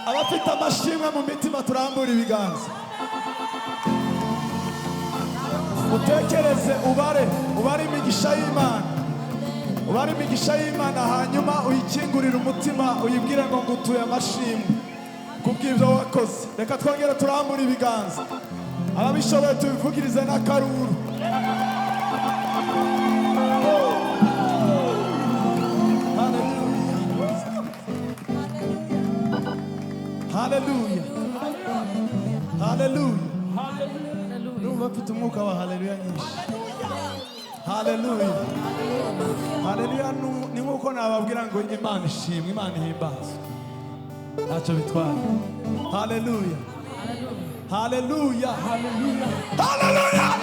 abafite amashimwe mu mitima turambura ibiganza utekereze ubare imigisha y'Imana ubare imigisha y'Imana hanyuma uyikingurire umutima uyibwire ngo ngutuye amashimwe kubw'ibyo wakoze reka twongere turambura ibiganza ababishoboye tubivugirize n'akaruru Hallelujah. Hallelujah. Numva mfite umwuka wa haleluya nyinshi. Hallelujah. Hallelujah ni nkuko nababwira ngo Imana ishimwe, Imana ihimbazwe. Ntacyo bitwara. Hallelujah. Hallelujah. Hallelujah. Hallelujah.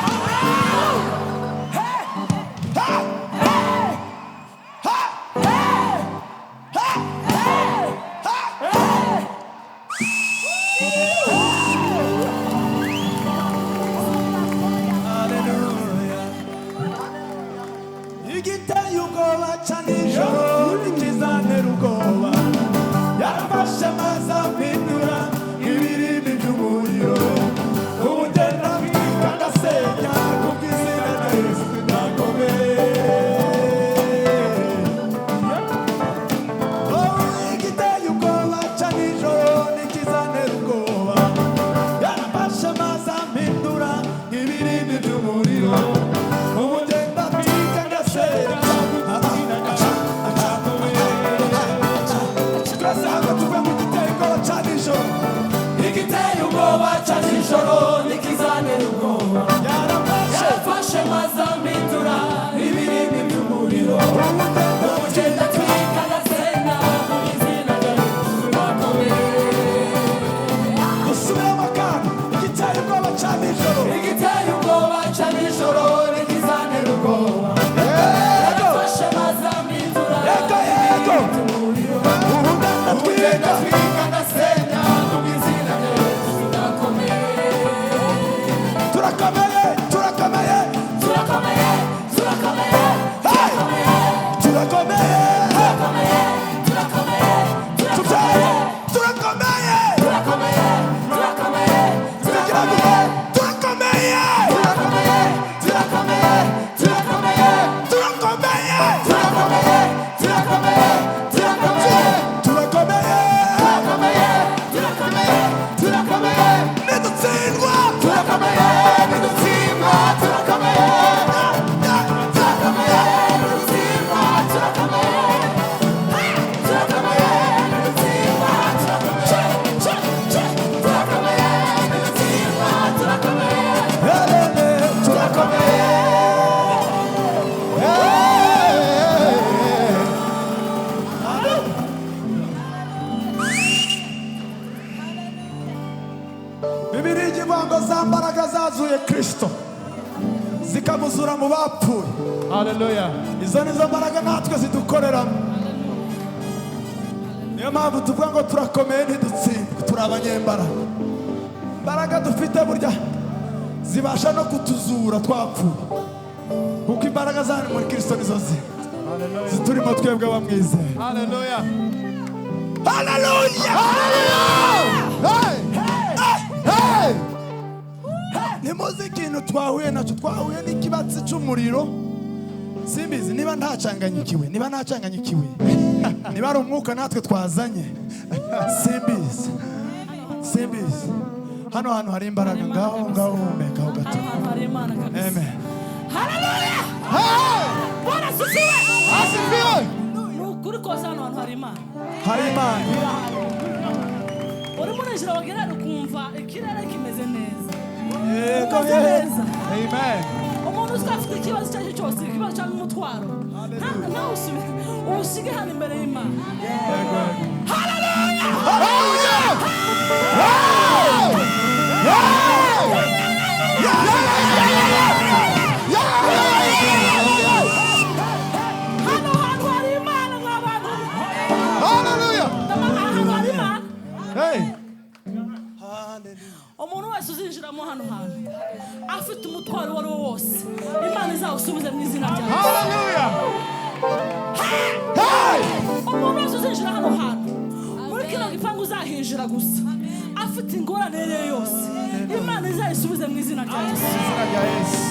Kristo zikamuzura mu bapfuye. Haleluya. Izo nizo mbaraga natwe zidukorera. Niyo mpamvu tuvuga ngo turakomeye ntidutsindwe, turi abanyembaraga. Imbaraga dufite burya zibasha no kutuzura twapfuye, kuko imbaraga zari muri Kristo nizo ziturimo twebwe bamwizeye. Haleluya. Haleluya. Hey! Nimuzi ikintu twahuye nacyo, twahuye n'ikibatsi cy'umuriro. Simbizi niba ntacanganyikiwe, niba ari umwuka natwe twazanye. Simbizi. Hano hari imbaraga, ngaho humeka ho gato. Amen. Haleluya. Bwana asifiwe. Nukuri koza hano hari Imana. Hari Imana. Uri muri ijoro wagira ukumva ikirere kimeze neza. Yego. Amen. Umuntu uzafite ikibazo cyacyo cyose, ikibazo cyangwa umutwaro, nawe usige hano imbere y'Imana. Haleluya. Hano hari Imana nk'abantu. Haleluya. Hano hari Imana. Hey. Umuntu wese uzinjiramo hano hantu afite umutwaro wari wose, Imana izawusubize mu izina ryawe. Haleluya. Umuntu wese uzinjira hano hantu muri kino ipanga uzahinjira gusa afite ingorane ye yose Imana izayisubize mu izina rya Yesu. izina rya Yesu.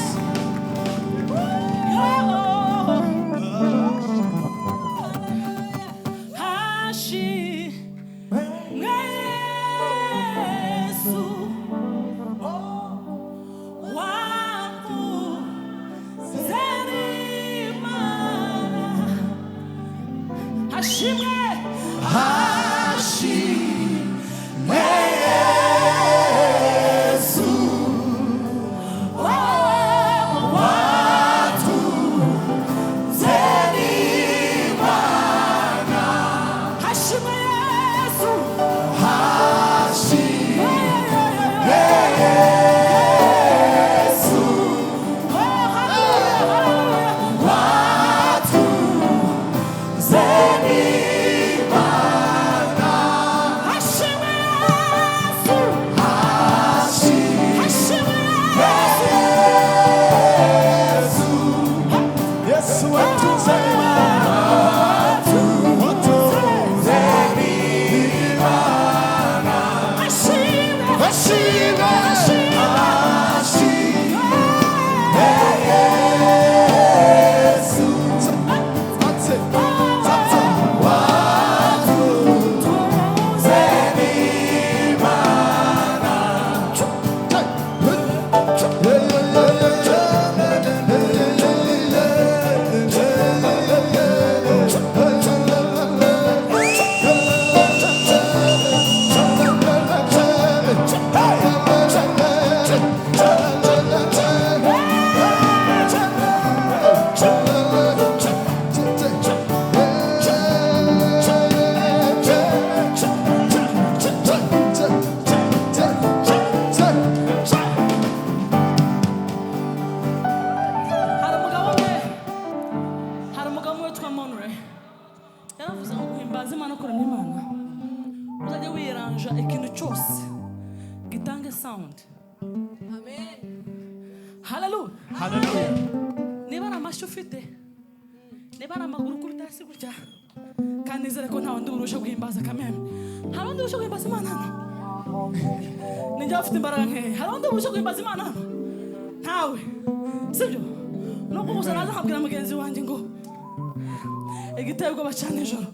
Igitego bacana ijoro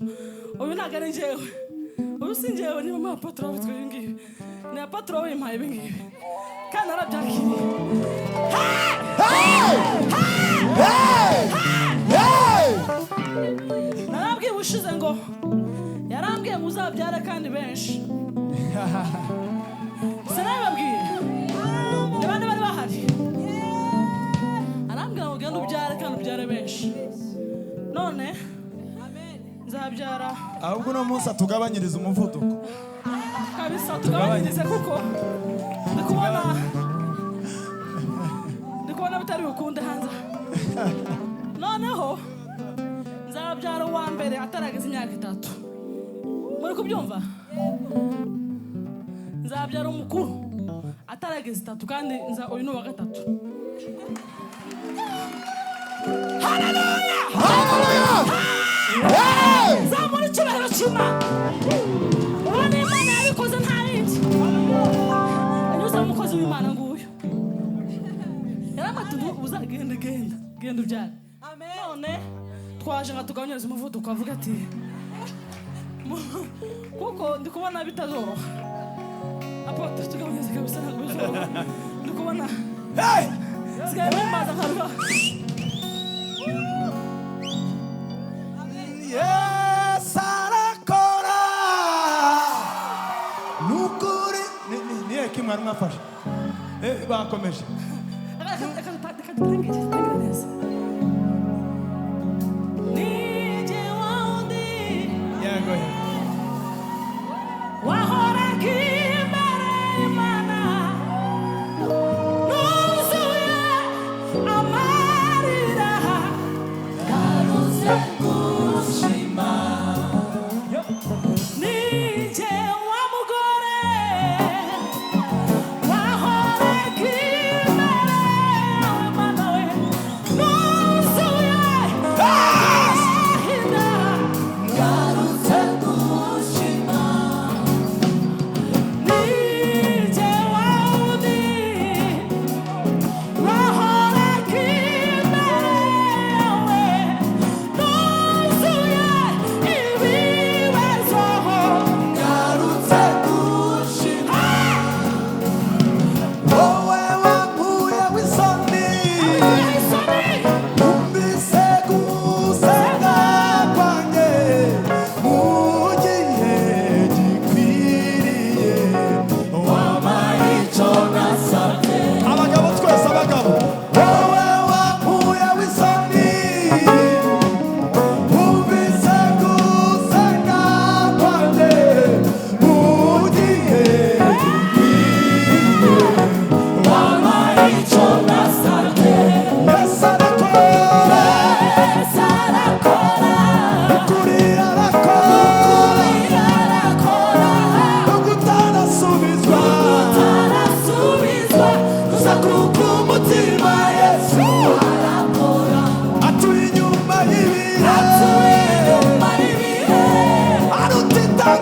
uyu ntago ari njyewe uyu si njyewe ni mama Patro witwa ibi ngibi ni Patro wimpaye ibi ngibi kandi arabyakiriye narabwiye ubushize ngo yarambwiye ngo uzabyara kandi benshi sinabibabwiye ni bande bari bahari arambwira ngo ugende ubyare kandi ubyare benshi none nzabyara ahubwo uno munsi atugabanyiriza umuvuduko kabisa tugabanyirize kuko ndikubona bitari bukunde hanze noneho nzabyara uwa mbere atarageza imyaka 3 muri kubyumva nzabyara umukuru atarageza 3 kandi uyu ni uwa 3 haleluya zamura icyubahiro cy'Imana ubona Imana yabikoze nta yindi anyuze mu mukozi w'Imana nguyu yaramati genda ubyara none twaje nka tugabanyiriza umuvuduko avuga ati kuko ndi kubona bitazoroha apoto tugabanyiriza kabisa ntabwo bizoroha ndi kubona sigaye bimbaza nkaruha Yes, arakora nukuri niye kimwe mwafashe bakomeje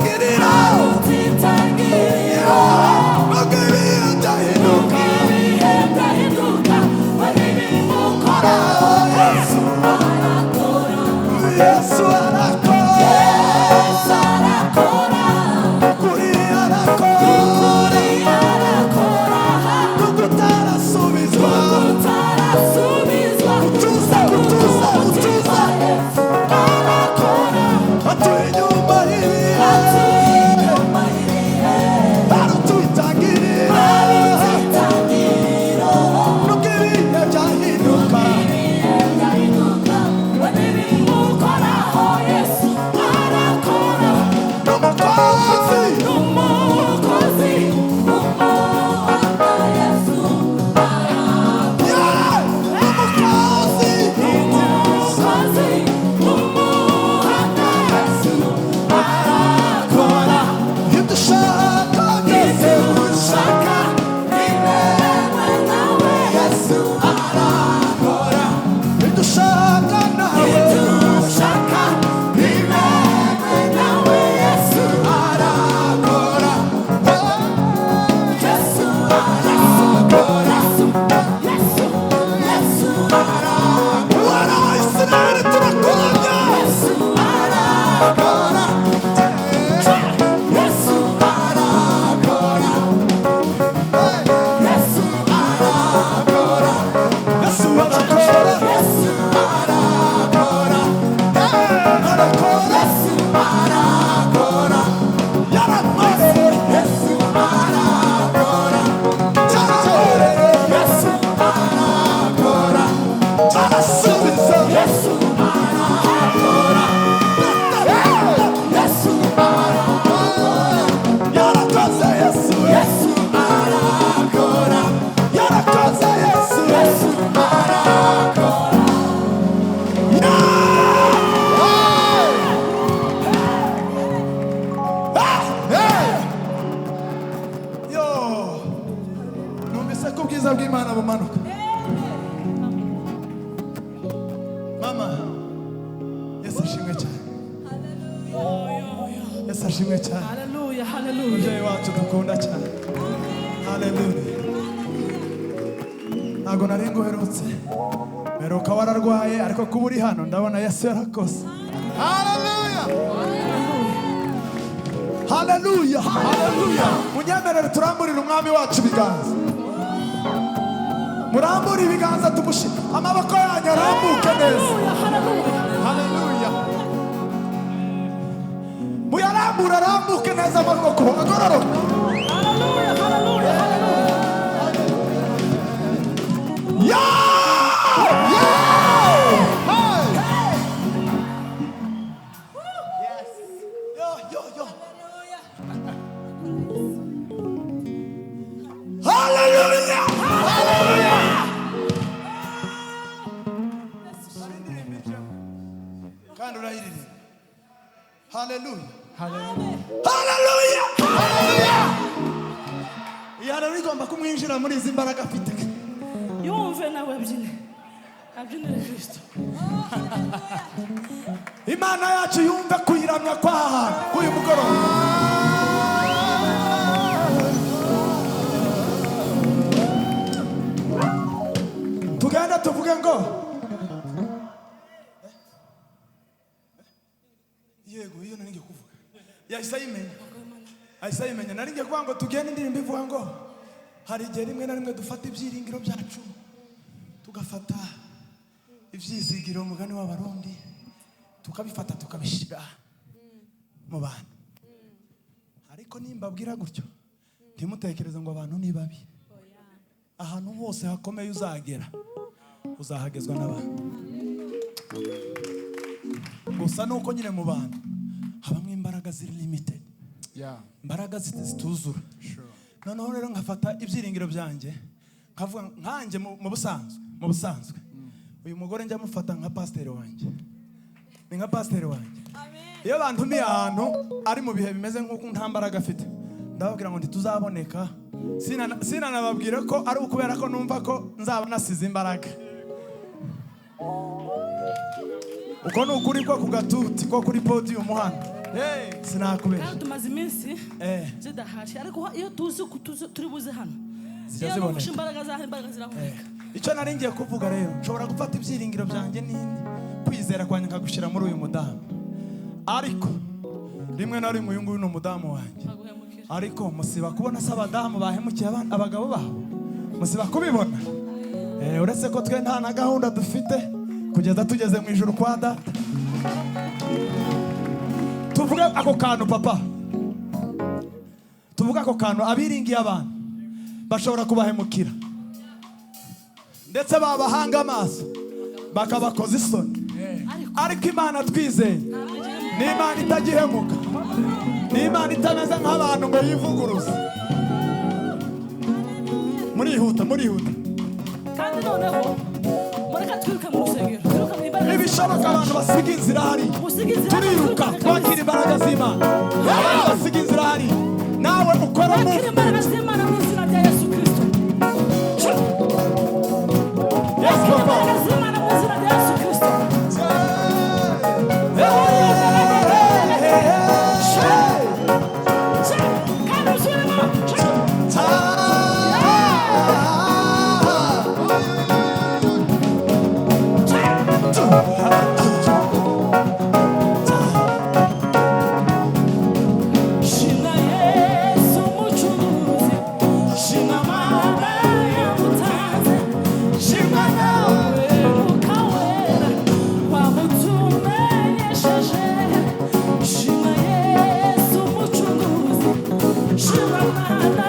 utitangirira nubwo ibihe byahinduka Yesu arakora kuri arakora nubwo utarasubizwa utuza atuye inyuma y'ibihe barutwitangirira nubwo ibihe byahinduka ubwiza bw'Imana bumanuka. Mama, Yesu ashimwe cyane. Yesu ashimwe cyane. Hallelujah, hallelujah. Umubyeyi wacu dukunda cyane. Hallelujah. Ntabwo nari nguherutse. Meruka wararwaye ariko kuba uri hano ndabona Yesu yarakoze. Hallelujah. Hallelujah. Hallelujah. Munyemerere turamburire umwami wacu ibiganza. Murambure ibiganza tumushime. Amaboko yanyu arambuke neza. Hallelujah. Muyarambure arambuke neza amaboko agororoka. Hallelujah, hallelujah, hallelujah. Yeah! Hallelujah! Hallelujah! Kandi urahirira. Hallelujah! Hallelujah! Hallelujah! Yara rigomba kumwinjira muri izi mbaraga afite. Yumve nawe byine. Abyinire Kristo. Imana yacu yumve kuyiramya kwa uyu mugoroba. Tugenda tuvuge ngo yego iyo nari kuvuga yahise ayimenya nari ngiye kuvuga ngo tugende indirimbo ivuga ngo hari igihe rimwe na rimwe dufata ibyiringiro byacu tugafata ibyizigiro umugani w'abarundi tukabifata tukabishira mu bantu ariko nimbabwira gutyo ntimutekereze ngo abantu ni babi ahantu hose hakomeye uzagera uzahagezwa n'abantu gusa nuko nyine mu bantu habamo imbaraga ziri limited imbaraga zituzura noneho rero nkafata ibyiringiro byanjye nkavuga nkanjye mu busanzwe uyu mugore njya mufata nka pasiteri wanjye ni nka pasiteri wanjye iyo bantumiye ahantu ari mu bihe bimeze nk'uko nta mbaraga afite ndababwira ngo ntituzaboneka sinanababwire ko ari ukubera ko numva ko nzaba nasize imbaraga uko ni ukuri ko ku gatuti ko kuri podium hano sinakubeshya kandi tumaze iminsi Eh. zidahari ariko iyo tuzi ko turi buze hano Zijya iyo ziboneka. nufashe imbaraga zaho imbaraga ziraboneka icyo nari ngiye kuvuga rero nshobora gufata ibyiringiro byanjye kwizera kwanjye nkagushyira muri uyu mudamu ariko rimwe na rimwe uyu nguyu ni umudamu wanjye baguhemukira ariko musiba kubona se abadamu bahemukiye abagabo babo musiba kubibona uretse ko twe nta na gahunda dufite kugeza tugeze mu ijuru kwa data tuvuge ako kantu papa tuvuge ako kantu abiringiye abantu bashobora kubahemukira ndetse babahanga amaso bakabakoza isoni ariko imana twizeye ni imana itagihemuka ni imana itameze nk'abantu ngo yivuguruze murihuta kandi noneho mureka twiruke mu rusengero twiruke mu imbaraga ntibishoboka abantu basiga inzira hari turiruka twakira imbaraga z'imana abantu basiga inzira hari nawe ukora mu twakira imbaraga z'Imana mu izina rya Yesu Kristo Yes, twakira papa. imbaraga z'Imana mu izina rya Yesu Kristo kandi usubiremo shima Yesu umucunguzi shima Mana yamutanze shima nawe ukawera wamutumenyesheje shima Yesu umucunguzi shima Mana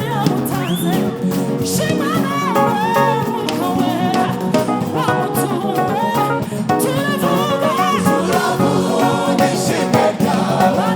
yamutanze shima nawe ukawera wamutume turavuga ishimwe ryawe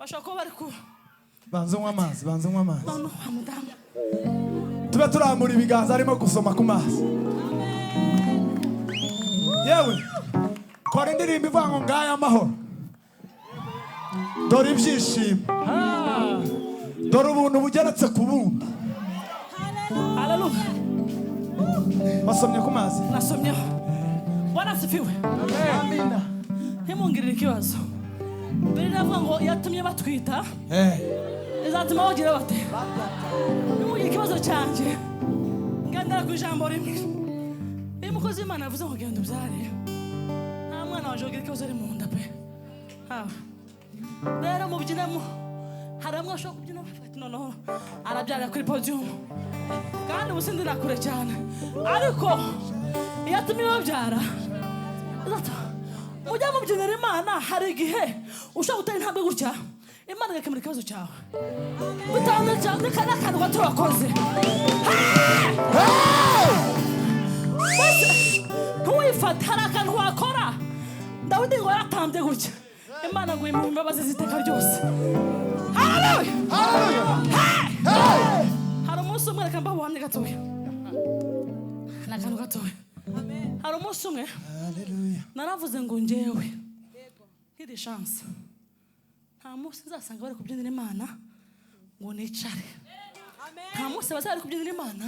bashobora kuba bari ku banza unywa amazi banza unywa amazi none wa mudamu tube turambura ibiganza arimo gusoma ku mazi yewe kora indirimbo ivuga ngo ngaya amahoro dore ibyishimo dore ubuntu bugeretse ku bundi haleluya basomye ku mazi nasomyeho bwana asifiwe amina ntimungirire ikibazo mbere navuga ngo yatumye batwita izatuma bagira bate nimugire ikibazo cyanjye ngandara ku ijambo rimwe iyo umukozi w'Imana yavuze ngo genda ubyare nta mwana waje ugira ikibazo ari mu nda pe rero mubyinemo hari amwe ashobora kubyina bafata noneho arabyarira kuri podium kandi ubu sindi nakure cyane ariko iyo atumye babyara mujya mubyinira Imana hari igihe ushobora gutera intambwe gutya Imana igakemura ikibazo cyawe bitanga cyane kandi akantu gato wakoze ntuwifate hari akantu wakora Dawidi ngo yaratambye gutya Imana ngo imuhe imbabazi ziteka ryose haleluya hari umunsi umwe reka mbabuhamye gatoya ni akantu gatoya hari umunsi umwe naravuze ngo njyewe nkiri chance nta munsi nzasanga bari kubyinira Imana ngo nicare nta munsi bazari kubyinira Imana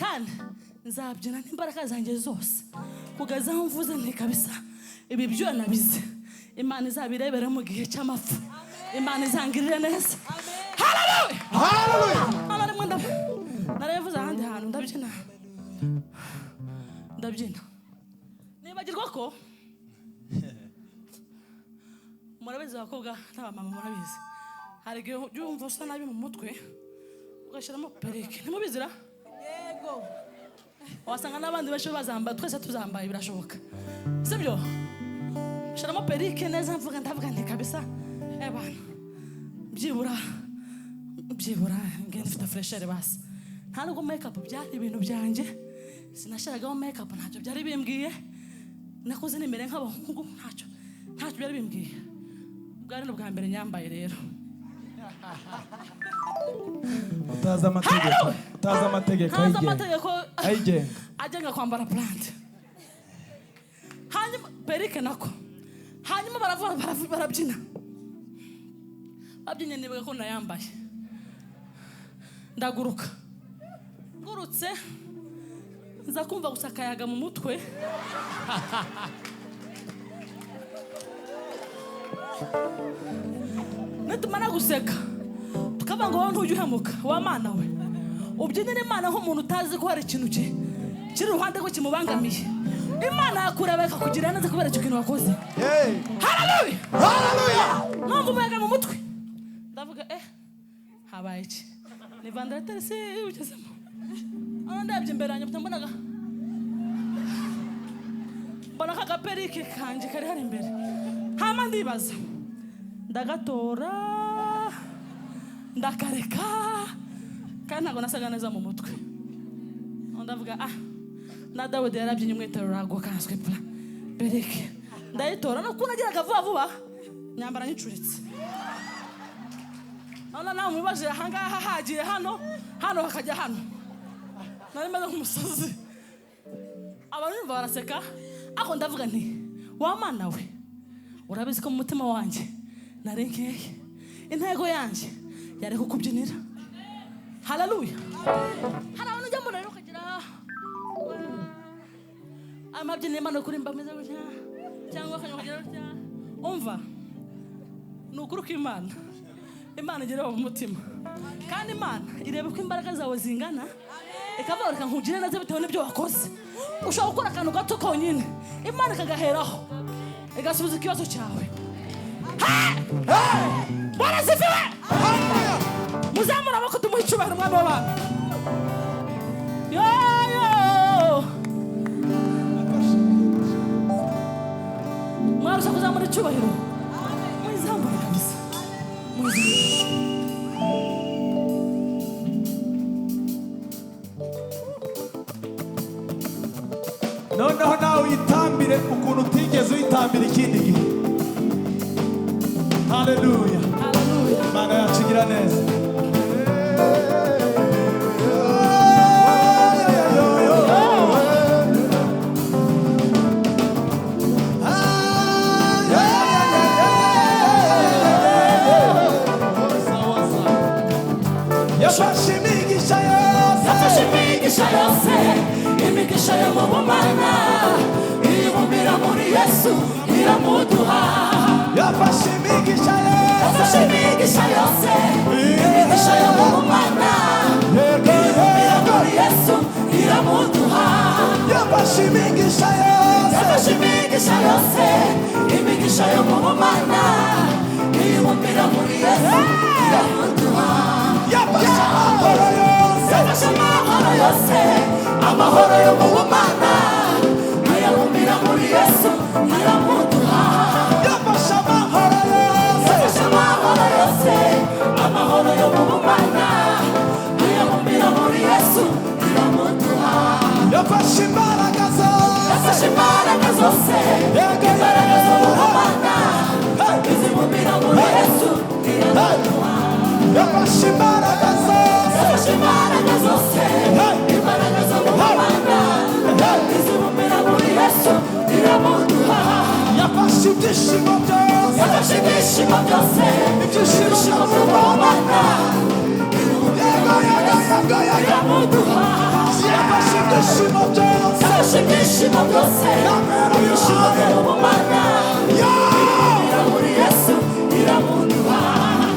kandi nzabyina n'imbaraga zanjye zose kugeza aho mvuze nti kabisa ibi byo nabize Imana izabirebera mu gihe cy'amapfa Imana izangirire neza haleluya haleluya naravuze ahandi hantu ndabyina nibagirwa ko murabizi abakobwa n'abamama murabizi hari igihe yumva usa nabi mu mutwe ugashyiramo perike ntimubizira yego wasanga n'abandi benshi bazambaye twese tuzambaye birashoboka sibyo shyiramo perike neza ndavuga nti kabisa abantu byibura ngende mfite freshere basi nta nubwo makeup byari ibintu byanjye sinashyiragaho makeup ntacyo byari bimbwiye nakoze nimere nk'abahungu ntacyo byari bimbwiye bwari n'ubwa mbere nyambaye rero utazi amategeko ayigenga agenga kwambara plante hanyuma perike nako hanyuma barabyina babyinnye nibuka ko nayambaye ndaguruka ngurutse nza kumva gusa akayaga mu mutwe nitumara guseka tukaba ngo ntujye uhemuka wa mana we ubyinira Imana nk'umuntu utazi ko hari ikintu kiri iruhande ko kimubangamiye Imana yakurebeka kugira neza kubera icyo kintu wakoze haleluya haleluya numva umuyaga mu mutwe ndavuga habaye iki ni vandarateri se ugezemo ndabye imbere yanjye mbona kagaperike kanjye kari hari imbere hama ndibaza ndagatora ndakareka kandi ntabwo nasaga neza mu mutwe ndavuga na Dawidi yarabyinnye umwitero urago kanswe perike ndayitora no kunagiraga vuba nyambara nyicuritse none nawe mubaje ahangaha hagiye hano hakajya hano nari meze nk'umusozi abantu baraseka ako ndavuga nti wa mana we urabizi ko mu mutima wanjye narenkeye intego yanjye yari kukubyinira haleluya hari abantu ujya mu rero ukagira amabyinire Imana kuri mbameze gutya cyangwa akanyukagira gutya umva ni ukuri ko Imana igira mu mutima kandi Imana ireba ko imbaraga zawe zingana ikavuga reka nkugire neza bitewe n'ibyo wakoze ushobora gukora akantu gato konyine Imana ikagaheraho igasubiza ikibazo cyawe Bwana sifiwe muzamura amaboko tumuhe icyubahiro umwami w'abami mwarusha kuzamura icyubahiro mwizamura kabisa noneho nawe uyitambire ukuntu utigeze uyitambira ikindi gihe haleluya haleluya imigisha yafashe imigisha yose yafashe imigisha yose imigisha yo mu bumana ibumbira muri Yesu iramuduha yafashe imigisha yose yafashe imigisha yose imigisha yo mu bumana ibumbira muri Yesu iramuduha yafashe imigisha yose yafashe imigisha yose imigisha yo mu bumana ibumbira muri Yesu iramuduha yafashe amahoro yose yafashe amahoro yose amahoro yo mu bumana ayabumbira muri Yesu iramuduha yafashe amahoro yose yafashe amahoro yose amahoro yo mu bumana ayabumbira muri Yesu iramuduha yafashe imbaraga zose yafashe imbaraga zose imbaraga zo mu bumana izibumbira muri Yesu iramuduha yafashe imbaraga zose yafashe imbaraga zose imbaraga zo mu bumana izibumbira muri Yesu iramuduha yafashe ibyishimo byose yafashe ibyishimo byose ibyishimo byo mu bumana iramuduha yafashe ibyishimo byose yafashe ibyishimo byose ibyishimo byo mu bumana ibumbira muri Yesu iramuduha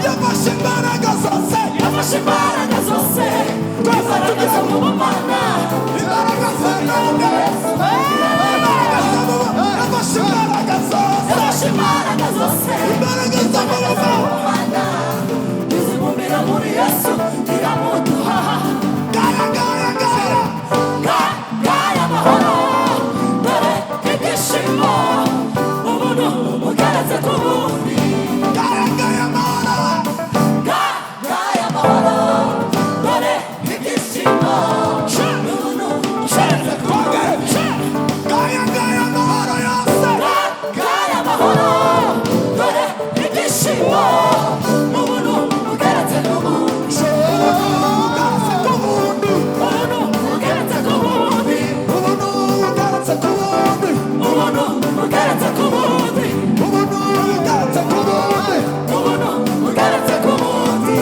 yafashe imbaraga zose yafashe imbaraga zose imbaraga zo mu bumana imbaraga z'Imana yafashe imbaraga zose yafashe imbaraga zose imbaraga z'amaboko bumana izibumbira muri Yesu iramuduha gaya gaya gaya gaya amahoro dore ibyishimo ubuntu bugeretse ku bundi gaya gaya mana gaya amahoro dore ibyishimo ubuntu bugeretse ku bundi gaya gaya amahoro yose gaya amahoro dore ibyishimo ubuntu bugeretse ku bundi ugarutse ku bundi ubuntu bugeretse ku bundi ubuntu ugarutse ku bundi ubuntu bugeretse ku bundi ubuntu ugarutse ku bundi ubuntu bugeretse ku bundi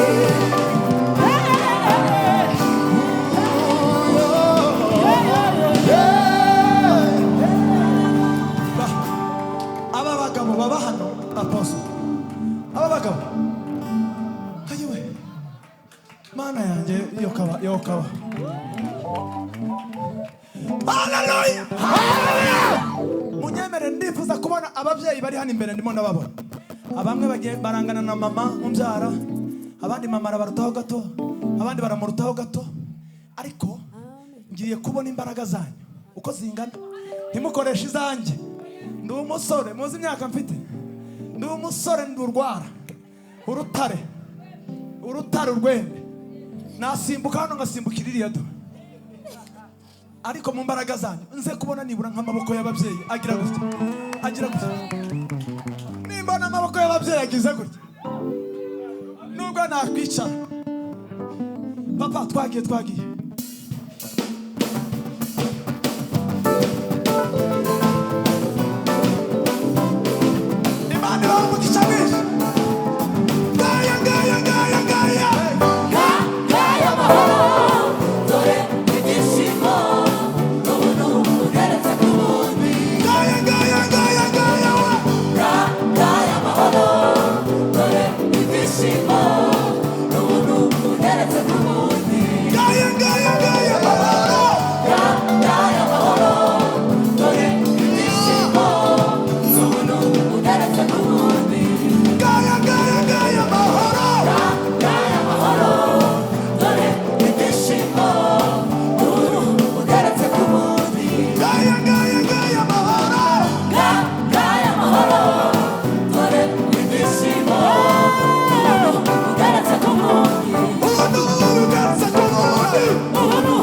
aba bagabo baba hano aposo aba bagabo ayiwe mana yanjye yo kaba haleluya munyemere ndifuza kubona ababyeyi bari hano imbere ndimo ndababona abamwe bagiye barangana na mama umbyara abandi mama arabarutaho gato abandi baramurutaho gato ariko ngiye kubona imbaraga zanyu uko zingana ntimukoreshe izanjye ndi umusore muzi imyaka mfite ndi umusore ndurwara urutare urwembe nasimbuka hano ngasimbukira iriya do ariko mu mbaraga zanyu nze kubona nibura nk'amaboko y'ababyeyi agira gutya nimbona amaboko y'ababyeyi agize gutya nubwo nakwicara papa twagiye imana ibaha umugisha mwinshi gaya gaya gaya gaya gaya amahoro dore ibyishimo ubuntu bugeretse ku bundi gaya gaya gaya gaya gaya amahoro dore ibyishimo ubuntu bugeretse ku bundi gaya gaya gaya amahoro gaya amahoro dore ibyishimo ubuntu bugeretse ku bundi gaya gaya gaya amahoro gaya amahoro dore ibyishimo ubuntu bugeretse ku bundi gaya gaya gaya amahoro gaya amahoro dore ibyishimo ubuntu bugeretse ku bundi ubuntu bugarutse ku bundi ubuntu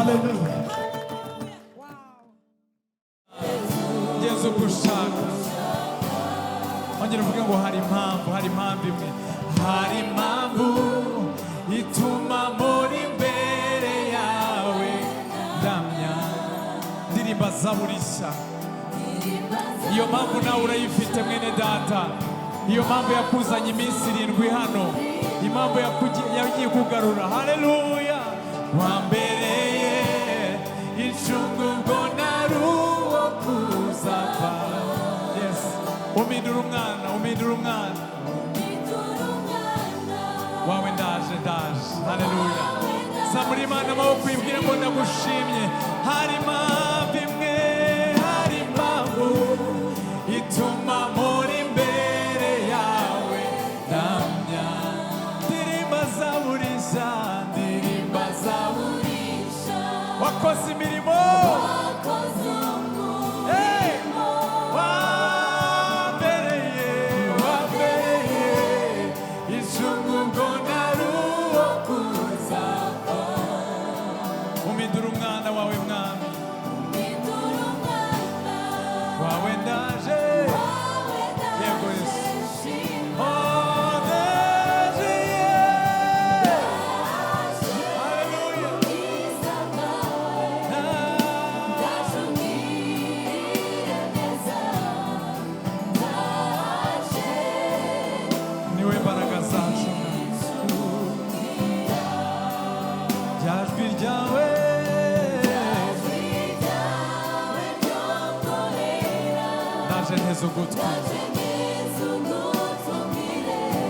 haleluya. ngeze uko ushaka. Ongera uvuge ngo hari impamvu imwe, hari impamvu ituma muri imbere yawe ndamya ndirimba zaburi nshya. Iyo mpamvu nawe urayifite mwene data. Iyo mpamvu yakuzanye iminsi 7 hano, impamvu yagiye kugarura. Haleluya. Wambereye incungu ubwo nari uwo kuzapfa. Yes. Umindura umwana wawe ndaje. Haleluya. Zamura Imana amaboko ibwire ngo ndagushimye. Hari impamvu imwe, hari impamvu ituma muri imbere yawe ndamya ndirimba zaburisha. Wakoze imirimo, wambereye incungu ubwo nari uwo kuzapfa. Umindura umwana wawe mwami, wawe ndaje. Yego Yesu.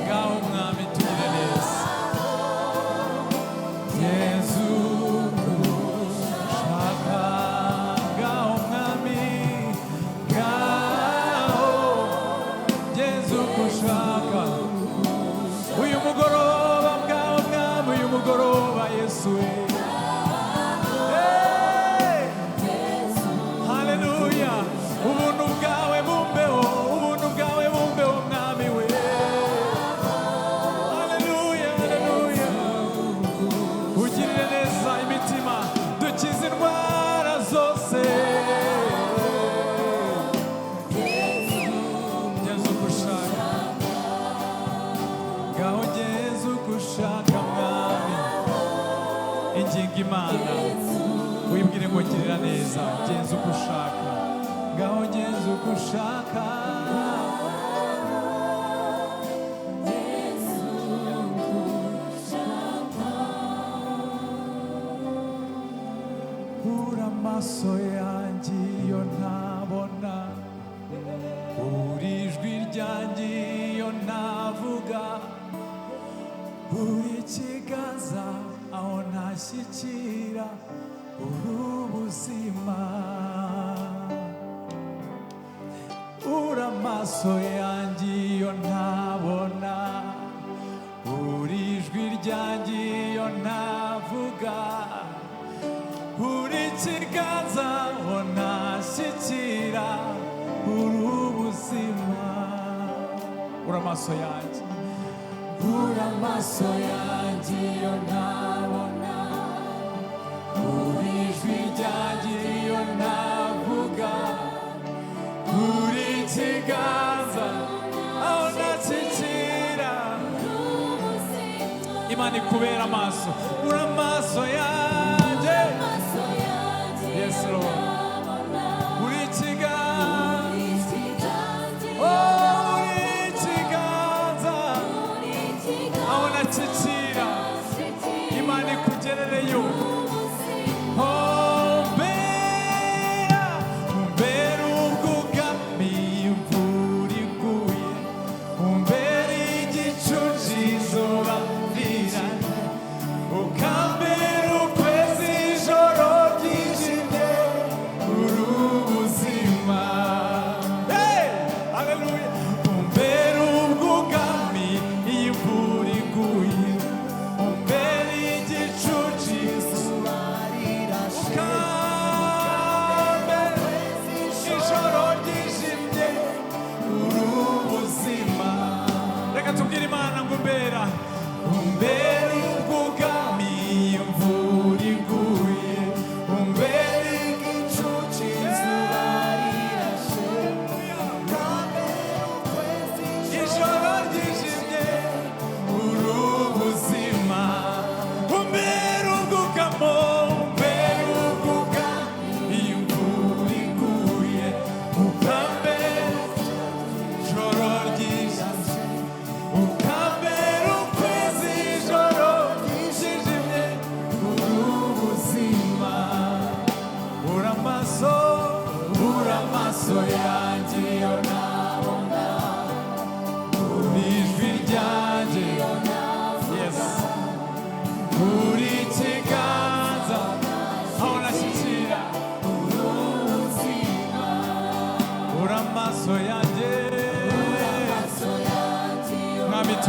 Ngaho mwami tugire neza. Yesu ushaka. Ngaho mwami, ngaho Yesu ushaka. Uyu mugoroba, ngaho mwami, uyu mugoroba Yesu. Haleluya. Ubuntu bwawe bumbeho mwami we. Haleluya. Ugirire neza imitima, dukize indwara zose. Yesu gushaka. Ngaho Yesu gushaka mwami. Inginga Imana wibwire ngo girira neza. Yesu gushaka. Ngaho Yesu gushaka. Ura amaso yanjye iyo ntabona, uri ijwi ryanjye iyo navuga, uri ikiganza aho ntashyikira, uri ubuzima. Uri amaso yanjye iyo ntabona, uri ijwi ryanjye iyo navuga, uri ikiganza aho ntashyikira, uri ubuzima. Uri amaso yanjye, uri amaso yanjye iyo ntabona, uri ijwi ryanjye iyo navuga, uri ikiganza aho ntashyikira. Imana ikubera amaso. Uri amaso yanjye. Yes Lord. Uri ikiganza, uri ikiganza aho ntashyikira. Imana ikugerereyo. Come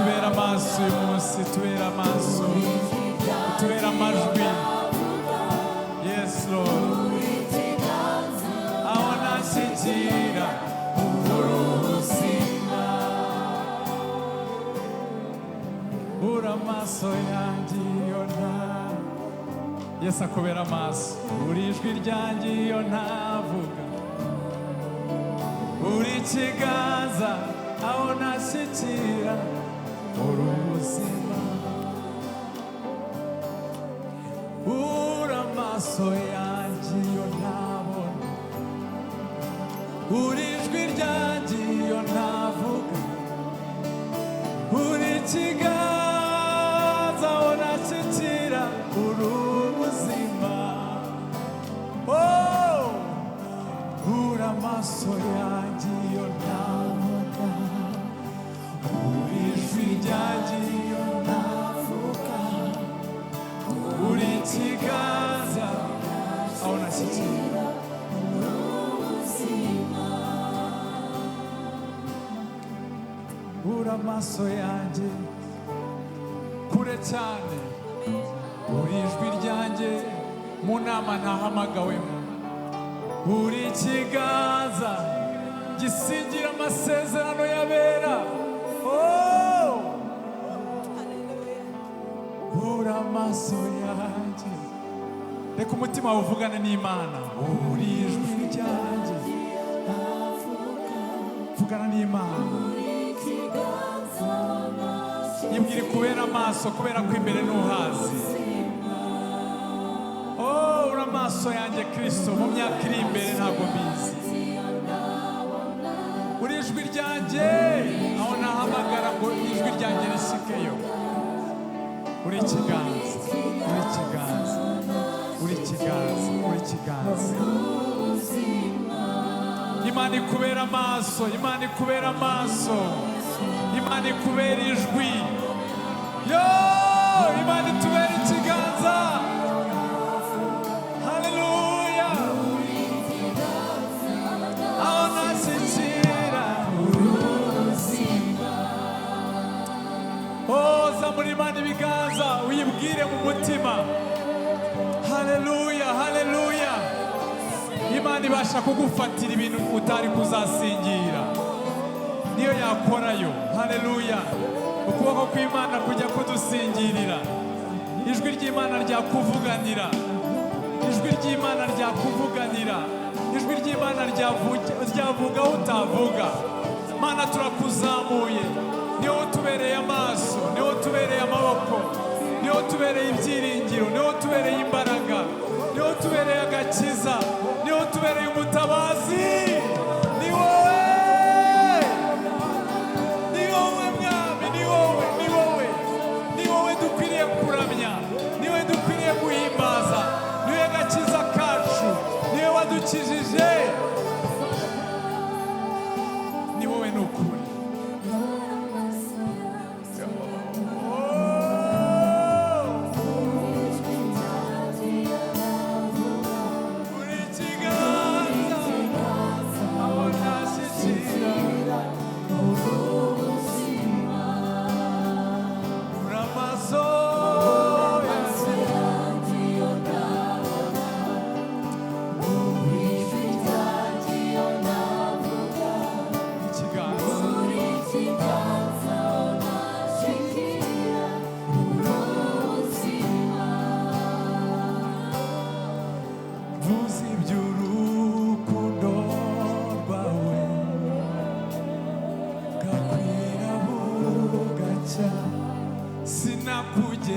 tubera amaso uyu munsi, tubera amaso, tubera amajwi. Yes Lord, aho nashyikira ubuzima, ura amaso yanjye iyo nta. Yesu akubera amaso, uri ijwi ryanjye iyo ntavuga, uri ikiganza aho nashyikira uri ubuzima, uri amaso yanjye iyo ntabona, uri ijwi ryanjye iyo ntavuga, uri ikiganza aho nashyikira uri ubuzima. Oh, uri amaso yanjye iyo ntabona, uri ijwi ryanjye iyo ntavuga, uri ikiganza aho nashyikira uri amaso yanjye kure cyane, uri ijwi ryanjye mu nama ntahamagawemo, uri ikiganza gisingira amasezerano y'abera. Oh, uri amaso yanjye, reka umutima uvugane n'Imana. Uri ijwi ryanjye, vugana n'Imana, yibwire kubera amaso, kubera ko imbere ntuhazi. Oh, uri amaso yanjye Kristo, mu myaka iri imbere ntabwo mbizi. Uri ijwi ryanjye aho nahamagara ngo ijwi ryanjye risikeyo. Uri ikiganza, uri ikiganza, uri ikiganza, uri ikiganza. Imana ikubera amaso, Imana ikubera amaso, Imana ikubera ijwi. Yo, Imana itubera ikiganza. Haleluya. Aho nashyikira ubuzima. Oh, zamura Imana ibiganza uyibwire mu mutima. Haleluya, haleluya. Imana ibasha kugufatira ibintu utari kuzasingira, niyo yakorayo. Haleluya. Ukuboko kw'Imana kujya kudusingirira, ijwi ry'Imana ryakuvuganira, ijwi ry'Imana ryakuvuganira, ijwi ry'Imana ryavuga utavuga. Mana, turakuzamuye, niyo utubereye amaso, niyo utubereye amaboko, niyo utubereye ibyiringiro, niyo utubereye imbaraga, niyo utubereye agakiza, niyo utubereye umutabazi. Ni wowe, ni wowe mwami, ni wowe, ni wowe, ni wowe dukwiriye kuramya, ni wowe dukwiriye guhimbaza, ni wowe gakiza kacu, ni wowe wadukijije, ni wowe n'ukuri.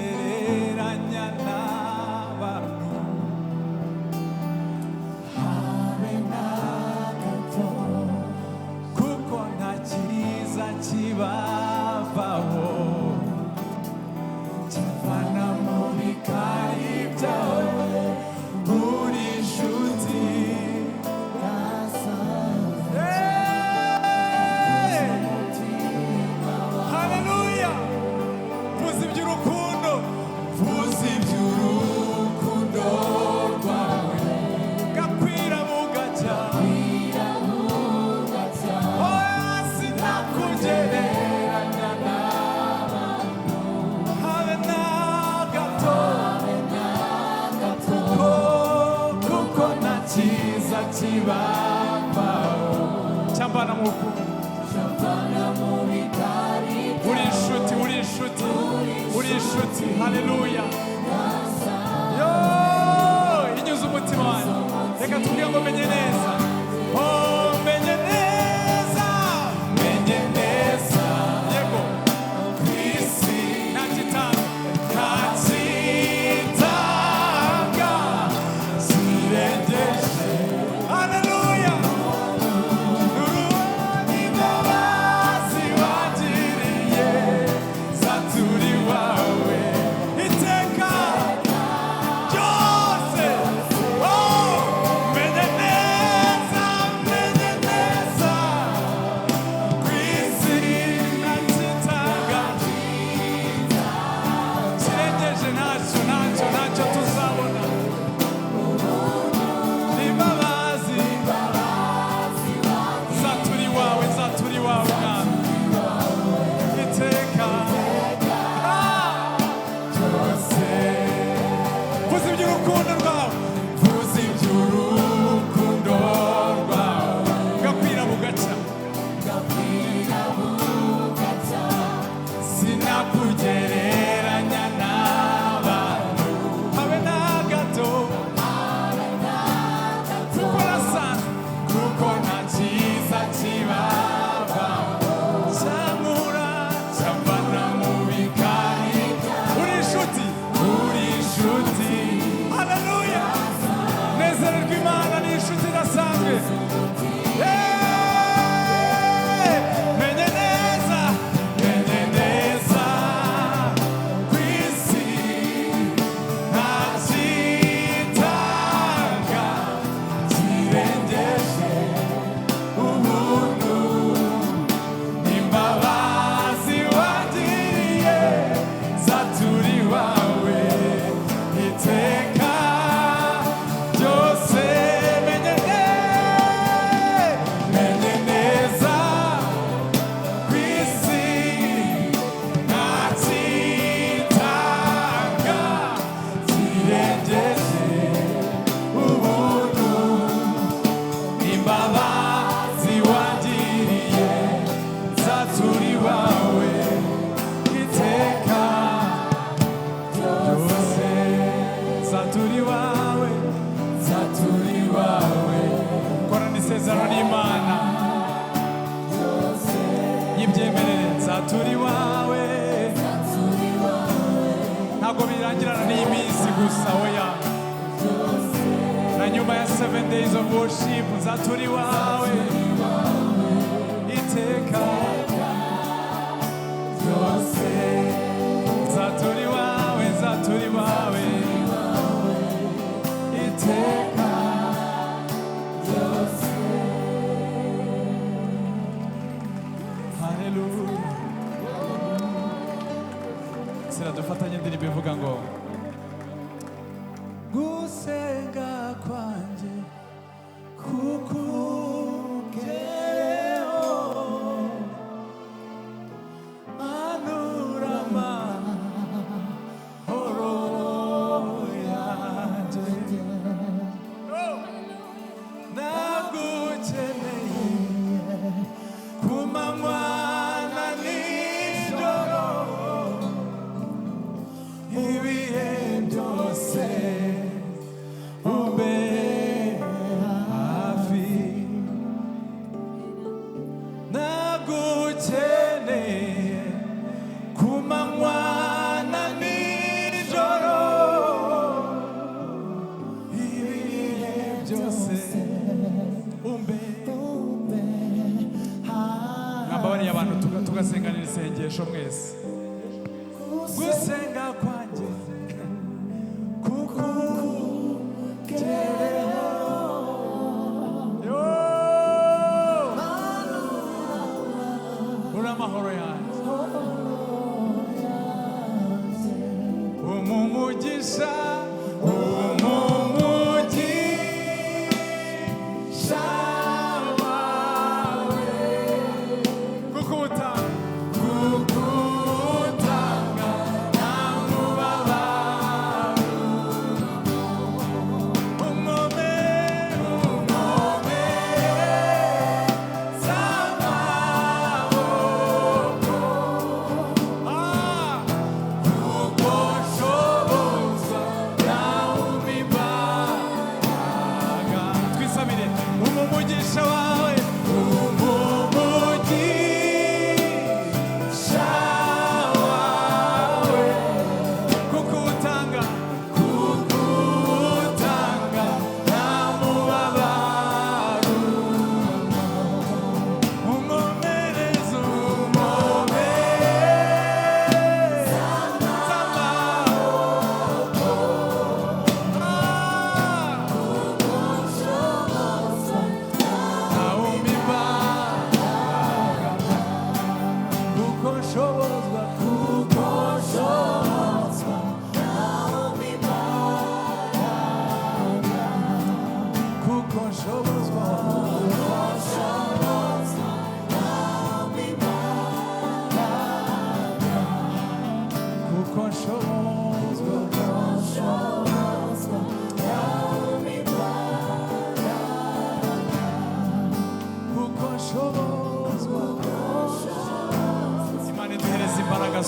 Sinakugereranya n'abantu, habe na gato, kuko nta cyiza kibavaho kivana mu bikari byawe. Uri inshuti kibambaho cyambana mu rukundo uri inshuti uri inshuti uri inshuti haleluya yo inyuze umutima wanjye reka tubwire ngo menye neza oh menye neza yego kwisi ntakitanga zirengeje haleluya imbabazi wagiriye zaturi wawe iteka ryose oh menye neza kwisi ntakitanga zirengeje ntacyo tuzabona imbabazi zaturi wawe mwami iteka ryose vuza iby'urukundo rwawe gakwira bugaca sinakugereranya n'abantu habe na gato kuko nta cyiza kibava cyamura cyambana mu bikari uri inshuti haleluya nezererwa imana ni inshuti idasanzwe menye neza ku isi nta kitanga zirengeje ubuntu imbabazi wagiriye zaturi wawe iteka ryose menye neza ku isi nta kitanga zirengeje ubuntu imbabazi wagiriye zaturi wawe iteka ryose zaturi wawe korana isezerano n'Imana y'ibyemerere zaturi wawe ntabwo birangirana n'iyi minsi gusa oya na nyuma ya 7 days of worship zaturi wawe iteka ryose zaturi wawe iteka ryose haleluya dufatanye indirimbo ivuga ngo gusenga kwanjye kukugereho manura amahoro yanjye nagukeneye ku manywa na nijoro ibihe byose ube hafi nagukeneye ku manywa na nijoro ibihe byose mwambabariye abantu tugasenganira isengesho mwese gusenga kwanjye uri amahoro yanjye umumugisha wawe kuko utanga nta mubabaro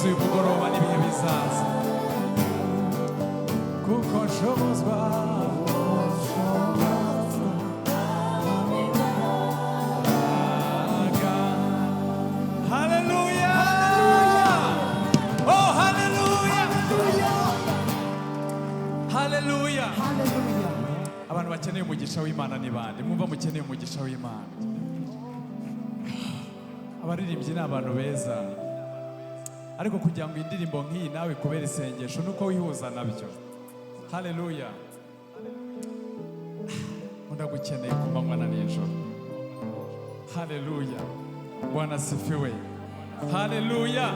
si uyu mugoroba n'ibihe bizaza kuko nshobozwa Hallelujah! Oh, hallelujah! Hallelujah! Abantu bakeneye umugisha w'Imana ni bande? Mwumva mukeneye umugisha w'Imana. Abaririmbyi ni abantu beza. Ariko kugira ngo indirimbo nk'iyi nawe kubera isengesho nuko wihuza nabyo. Hallelujah! Ndagukeneye ku manywa na nijoro. Hallelujah! Bwana sifiwe. Hallelujah.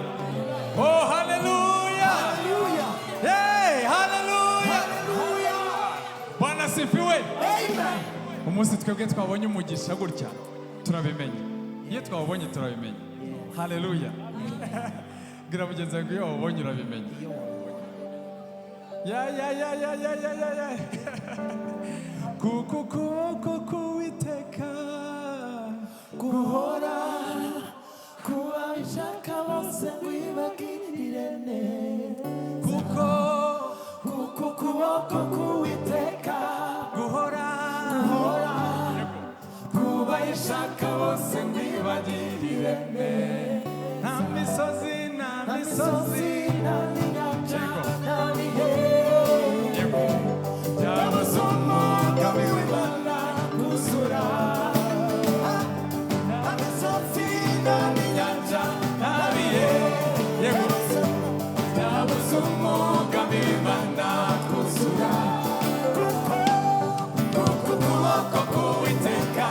Oh, hallelujah. Hallelujah. Hey, hallelujah. Hallelujah. Bwana sifiwe. Amen. Umunsi twebwe twabonye umugisha gutya turabimenya. Iyo twabonye turabimenya. Hallelujah. Gira mugenzi wawe iyo wabonye urabimenya. Ya. Kuku witeka guhora Kubashaka bose wibagirire kuko kuboko kuwiteka guhora kubayishaka bose wibagirire nta misozi n'inyanja n'ibihe byabuze umwuka w'Imana kuzura imisozi n'inyanja ntabihe byabuze umwuka w'Imana kuzura kuko ukuboko k'Uwiteka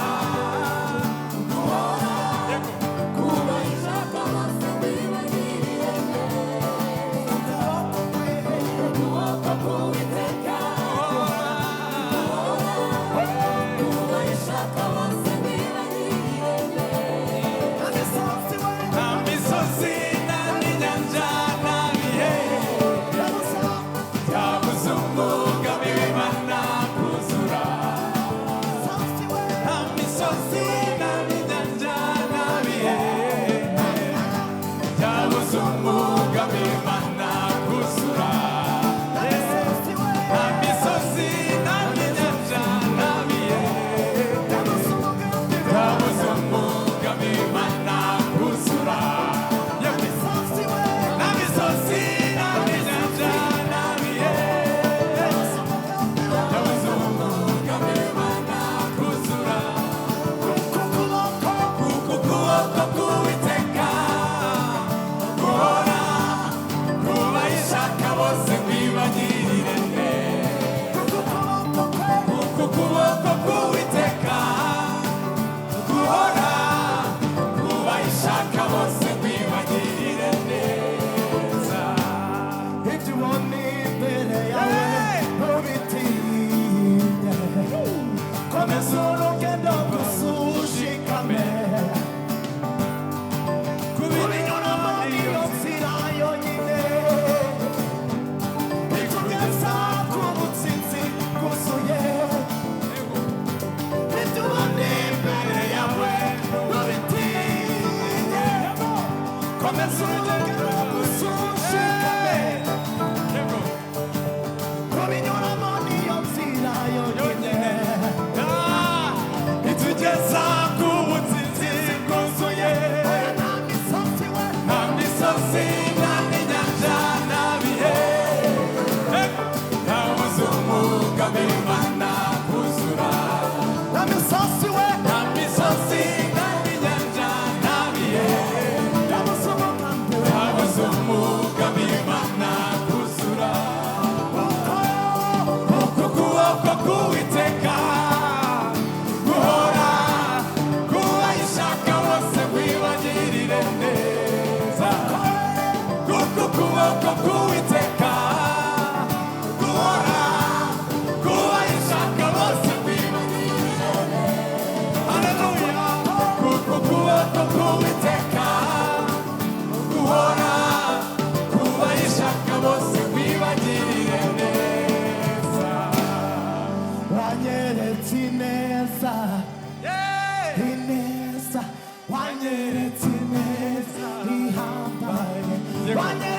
kubayishaka bose wibagirire ukuboko kuwiteka kubayishaka bose wibagirire imisozi nta misozi nta n'inyanja ntabihe byabuze umwuka w'Imana kuzura nta misozi nta n'inyanja ntabihe byabuze umwuka w'Imana kuzura nta misozi nta n'inyanja ntabihe byabuze umwuka w'Imana kuzura nta misozi nta n'inyanja ntabihe byabuze umwuka w'Imana kuzura kuko ukuboko k'Uwiteka guhora kubayishaka bose wibagirire kuko ukuboko k'Uwiteka guhora kubayishaka bose wibagirire neza ibyo ubona imbere yawe ntubitinye komeza urugendo gusa ushikame kubinyuramo niyo nzira yonyine ikugeza ku butsinzi bwuzuye ibyo ubona imbere yawe ntubitinye komeza urugendo gusa ushikame kubinyuramo niyo nzira yonyine itugeza ku butsinzi bwuzuye nta misozi we nta misozi nta n'inyanja ntabihe byabuze umwuka w'Imana kuzura nta misozi we nta misozi nta n'inyanja ntabihe yabuze umugambi we byabuze umwuka w'Imana kuzura kuko ukuboko k'Uwiteka guhora kubayishaka bose wibagirire neza kuko ukuboko k'Uwiteka guhora kubayishaka bose wibagirire Hallelujah kuko ukuboko k'Uwiteka guhora kubayishaka bose wibagirire neza wanyeretse ineza ineza wanyeretse ineza ihambaye wanyeretse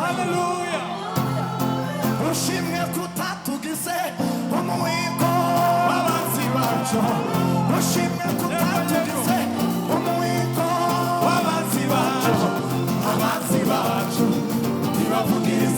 haleluya ushimwe kutatugize umuhigo w'abanzi bacu ushimwe kutatugize umuhigo w'abanzi bacu abanzi bacu ntibavugiriza